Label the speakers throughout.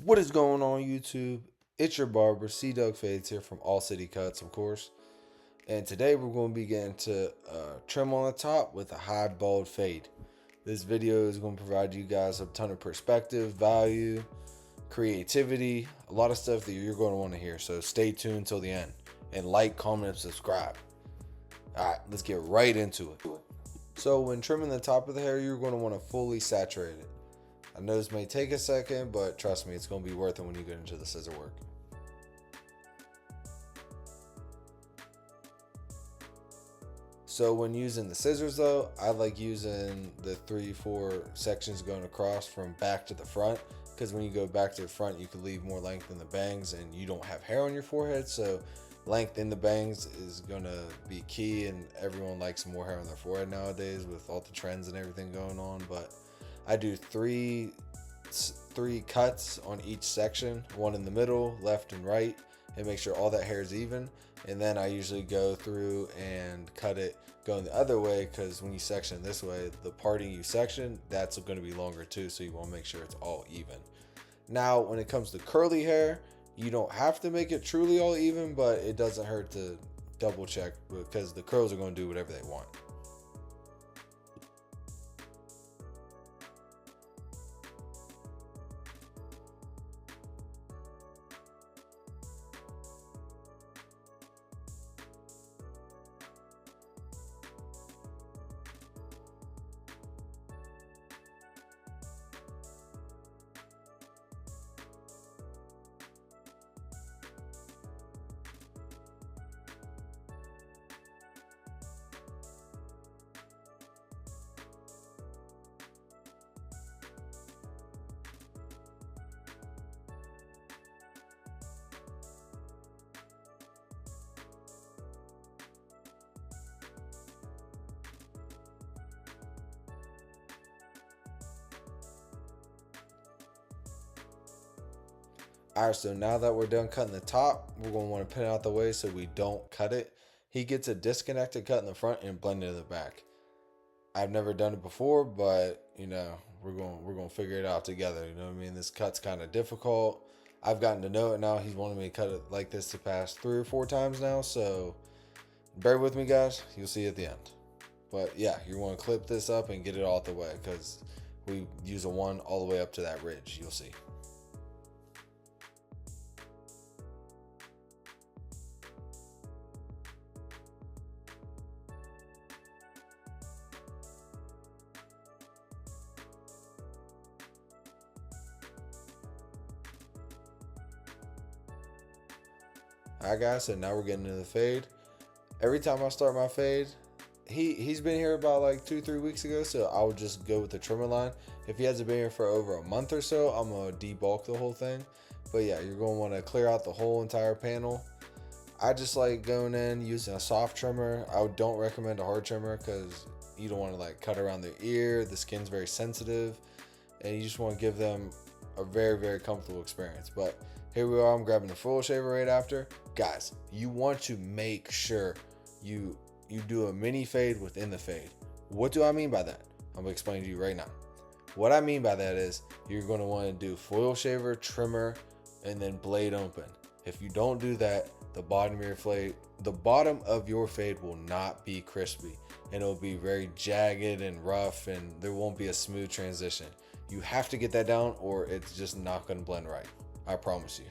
Speaker 1: What is going on YouTube? It's your barber, C Doug Fades here from All City Cuts, of course. And today we're going to be getting to trim on the top with a high bald fade. This video is going to provide you guys a ton of perspective, value, creativity, a lot of stuff that you're going to want to hear. So stay tuned till the end and like, comment, and subscribe. All right, let's get right into it. So when trimming the top of the hair, you're going to want to fully saturate it. I know this may take a second, but trust me, it's going to be worth it when you get into the scissor work. So when using the scissors though, I like using the 3-4 sections going across from back to the front, because when you go back to the front, you can leave more length in the bangs and you don't have hair on your forehead. So length in the bangs is going to be key, and everyone likes more hair on their forehead nowadays with all the trends and everything going on. But I do three cuts on each section, one in the middle, left and right, and make sure all that hair is even. And then I usually go through and cut it going the other way, because when you section this way, the parting you section, that's going to be longer too, so you want to make sure it's all even. Now when it comes to curly hair, you don't have to make it truly all even, but it doesn't hurt to double check, because the curls are going to do whatever they want. Alright, so now that we're done cutting the top, we're going to want to pin it out the way so we don't cut it. He gets a disconnected cut in the front and blend it in the back. I've never done it before, but we're going to figure it out together. You know what I mean? This cut's kind of difficult. I've gotten to know it now. He's wanted me to cut it like this the past 3 or 4 times now, so bear with me, guys. You'll see at the end. But yeah, you want to clip this up and get it all out the way, because we use a 1 all the way up to that ridge. You'll see. Alright guys, so now we're getting into the fade. Every time I start my fade, he's been here about like 2-3 weeks ago, so I would just go with the trimmer line. If he hasn't been here for over a month or so, I'm gonna debulk the whole thing. But yeah, you're gonna want to clear out the whole entire panel. I just like going in using a soft trimmer. I don't recommend a hard trimmer, because you don't want to like cut around their ear. The skin's very sensitive, and you just want to give them a very, very comfortable experience. But here we are, I'm grabbing the full shaver right after. Guys, you want to make sure you do a mini fade within the fade. What do I mean by that? I'm gonna explain to you right now. What I mean by that is you're gonna want to do foil shaver, trimmer, and then blade open. If you don't do that, the bottom of your fade will not be crispy, and it'll be very jagged and rough, and there won't be a smooth transition. You have to get that down, or it's just not gonna blend right. I promise you.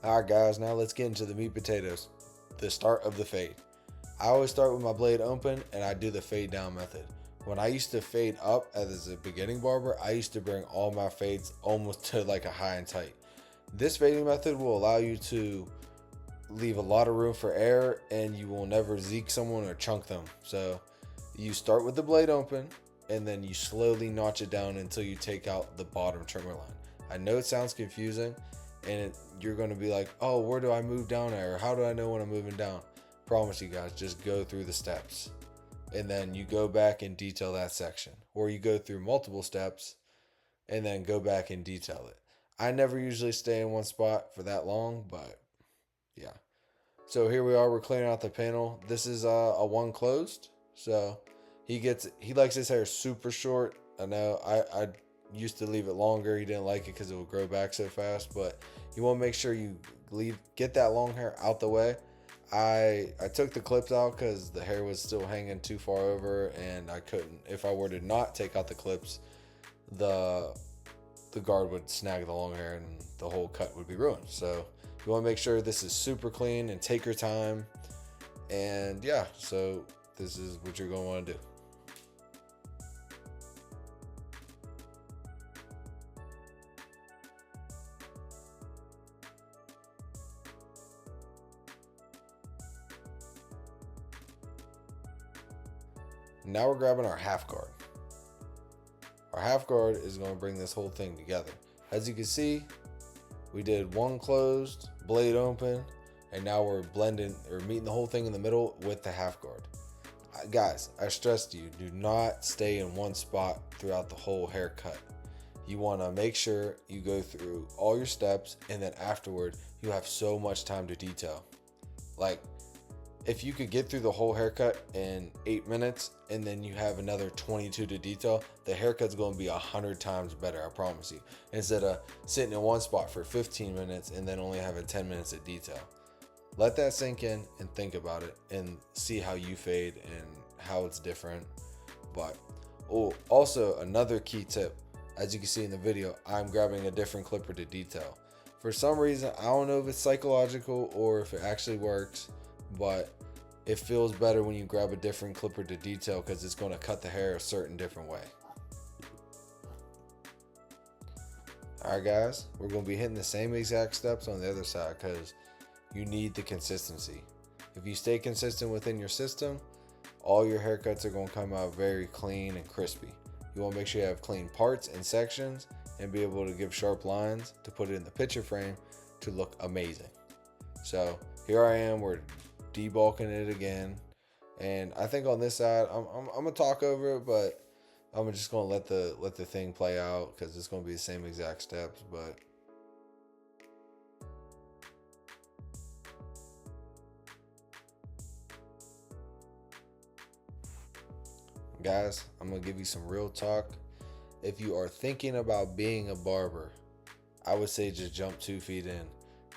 Speaker 1: Alright guys, now let's get into the meat potatoes, the start of the fade. I always start with my blade open, and I do the fade down method. When I used to fade up as a beginning barber, I used to bring all my fades almost to like a high and tight. This fading method will allow you to leave a lot of room for air, and you will never zeke someone or chunk them. So you start with the blade open, and then you slowly notch it down until you take out the bottom trimmer line. I know it sounds confusing, and you're going to be like, oh, where do I move down at, or how do I know when I'm moving down? Promise you guys, just go through the steps, and then you go back and detail that section, or you go through multiple steps and then go back and detail it. I never usually stay in one spot for that long, but yeah. So here we are, we're cleaning out the panel. This is a 1 closed, so he likes his hair super short. I know I used to leave it longer. He didn't like it because it would grow back so fast. But you want to make sure you get that long hair out the way. I took the clips out because the hair was still hanging too far over, and I couldn't. If I were to not take out the clips, the guard would snag the long hair and the whole cut would be ruined. So you want to make sure this is super clean and take your time. And yeah, so this is what you're going to want to do. Now we're grabbing our half guard. Our half guard is going to bring this whole thing together. As you can see, we did one closed, blade open, and now we're blending or meeting the whole thing in the middle with the half guard. Guys, I stress to you, do not stay in one spot throughout the whole haircut. You want to make sure you go through all your steps, and then afterward, you have so much time to detail. Like, if you could get through the whole haircut in 8 minutes and then you have another 22 to detail, the haircut's going to be 100 times better, I promise you. Instead of sitting in one spot for 15 minutes and then only having 10 minutes of detail. Let that sink in and think about it and see how you fade and how it's different. But also another key tip, as you can see in the video, I'm grabbing a different clipper to detail. For some reason, I don't know if it's psychological or if it actually works, but it feels better when you grab a different clipper to detail because it's going to cut the hair a certain different way. Alright guys, we're going to be hitting the same exact steps on the other side because you need the consistency. If you stay consistent within your system, all your haircuts are going to come out very clean and crispy. You want to make sure you have clean parts and sections and be able to give sharp lines to put it in the picture frame to look amazing. So here I am, we're debulking it again, and I think on this side I'm gonna talk over it, but I'm just gonna let the thing play out because it's gonna be the same exact steps. But guys, I'm gonna give you some real talk. If you are thinking about being a barber, I would say just jump 2 feet in.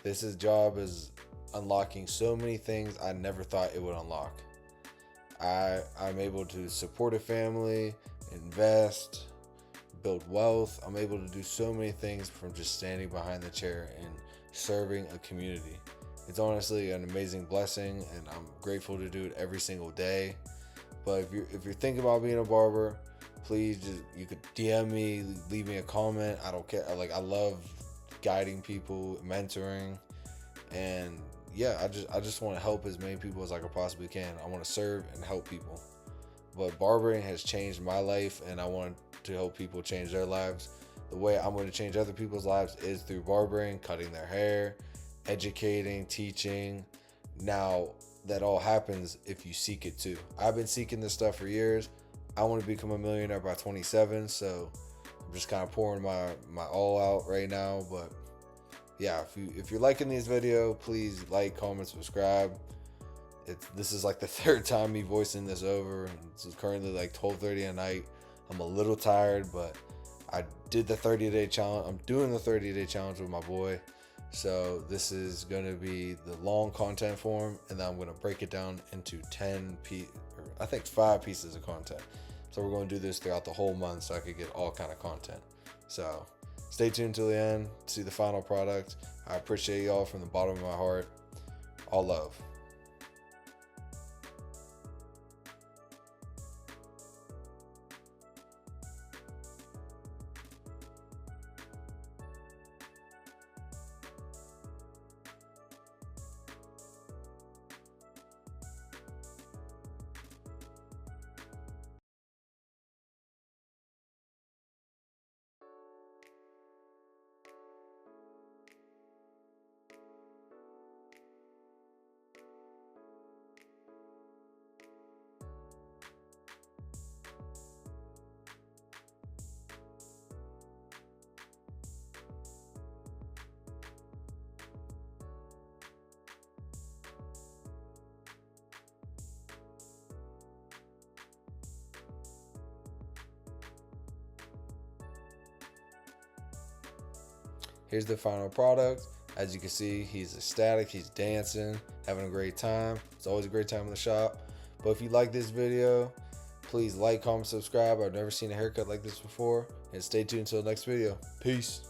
Speaker 1: This job is unlocking so many things I never thought it would unlock. I'm able to support a family, invest, build wealth. I'm able to do so many things from just standing behind the chair and serving a community. It's honestly an amazing blessing, and I'm grateful to do it every single day. But if you're thinking about being a barber, please you could DM me, leave me a comment. I don't care. Like, I love guiding people, mentoring, and yeah, I just want to help as many people as I could possibly can. I want to serve and help people. But barbering has changed my life, and I want to help people change their lives. The way I'm going to change other people's lives is through barbering, cutting their hair, educating, teaching. Now, that all happens if you seek it too. I've been seeking this stuff for years. I want to become a millionaire by 27, so I'm just kind of pouring my all out right now. But yeah, if you're liking these videos, please like, comment, subscribe. This is like the 3rd time me voicing this over, and it's currently like 12:30 at night. I'm a little tired, but I did the 30-day challenge. I'm doing the 30-day challenge with my boy. So this is going to be the long content form, and then I'm going to break it down into 5 pieces of content. So we're going to do this throughout the whole month so I could get all kind of content. So stay tuned till the end to see the final product. I appreciate y'all from the bottom of my heart. All love. Here's the final product. As you can see, he's ecstatic, he's dancing, having a great time. It's always a great time in the shop. But if you like this video, please like, comment, subscribe. I've never seen a haircut like this before. And stay tuned until the next video. Peace.